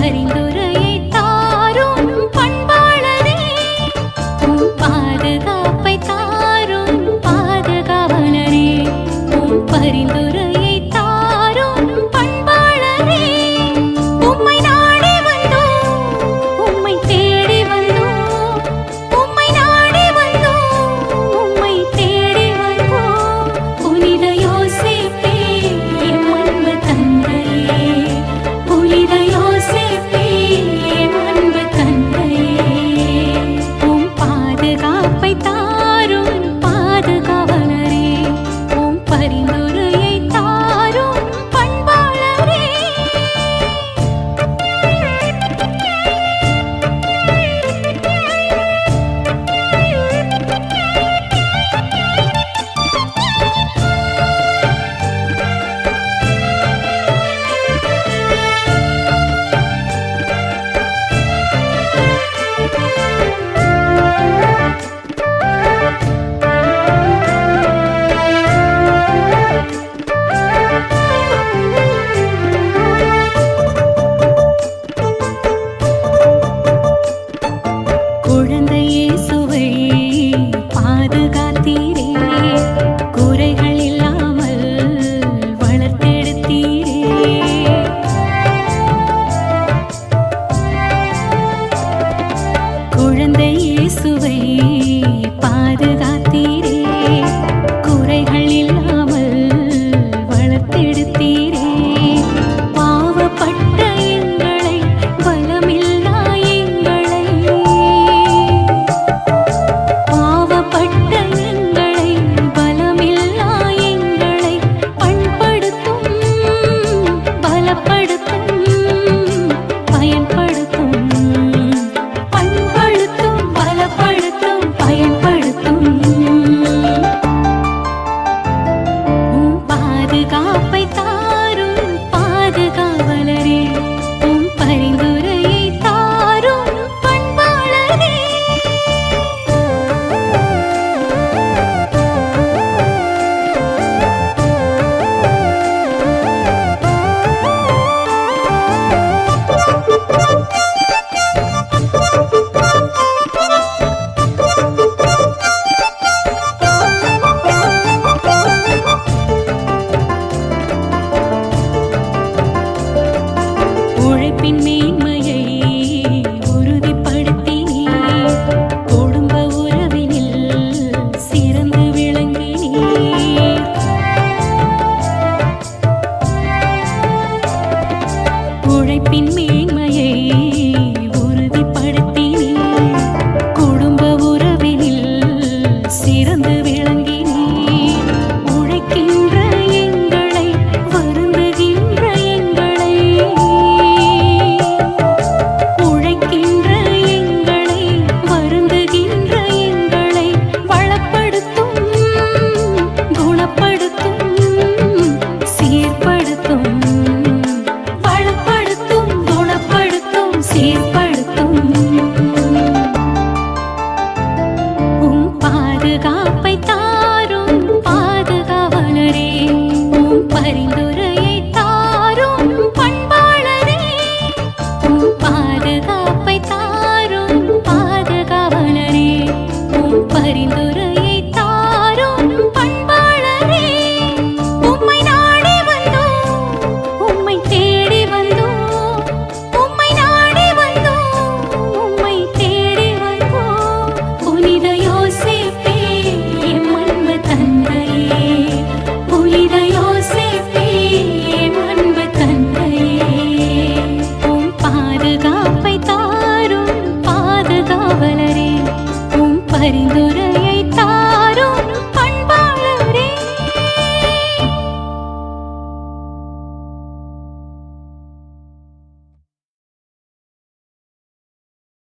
பரிந்துரையை தாரும் பண்பாளரே, உம் பாதுகாப்பை தாரும் பாதுகாவலரே, உம் பரிந்துரையை தாரும் பண்பாளரே. உம்மை நாடி வந்தோம், உம்மை தேடி வந்தோம், உம்மை நாடி வந்தோம், உம்மை தேடி வந்தோம். புனித யோசேப்பே எம் அன்பு தந்தையே, புனித யோசேப்பே எம் அன்பு தந்தையே, உம் பாதுகாப்பை தாரும் பாதுகாவலரே, உம் பரிந்துரையை தாரும் பண்பாளரே. குழந்தை இயேசுவை பாதுகாத்தீரே, குறைகள் இல்லாமல் வளர்த்தெடுத்தீரே. குழந்தை இயேசுவை பாதுகாத்தீரே, குறைகள் இல்லாமல் வளர்த்தெடுத்தீரே. பாவப்பட்ட எங்களை, பலமில்லா எங்களை, பாவப்பட்ட எங்களை, பலமில்லா எங்களை பண்படுத்தும், பலப்படுத்தும், பயன்படுத்தும், பண்படுத்தும், பலப்படுத்தும், பயன்படுத்தும். உம் பாதுகாப்பை தாரும் பாதுகாவலரே, உம் பரிந்துரையை தாரும் பண்பாளரே. உழைப்பின் மேன்மையை உறுதிப்படுத்தினீர், குடும்ப உறவினில் சிறந்து விளங்கினீர். உழைப்பின் மேன்மையை உறுதிப்படுத்தினீர், குடும்ப உறவினில் சிறந்து விளங்கினீர். உழைக்கின்ற எங்களை, வருந்துகின்ற எங்களை, உழைக்கின்ற எங்களை, வருந்துகின்ற எங்களை வளப்படுத்தும், குணப்படுத்தும், சீர்படுத்தும், வளப்படுத்தும், குணப்படுத்தும், சீர்படுத்தும். உம் பாதுகாப்பை தாரும் பாதுகாவலரே, உம் பரிந்துரையை தாரும் பண்பாளரே, உம் பாதுகாப்பை தாரும் பாதுகாவலரே, உம் பரிந்துரையை தாரும் பண்பாளரே. உம்மை நாடி வந்தோம், உம்மை தேடி வந்தோம், உம்மை நாடி வந்தோம், உம்மை தேடி வந்தோம். புனித யோசேப்பே எம் அன்பு தந்தையே, புனித யோசேப்பே எம் அன்பு தந்தையே, உம் பாதுகாப்பை தாரும் பாதுகாவலரே, உம் பரிந்துரை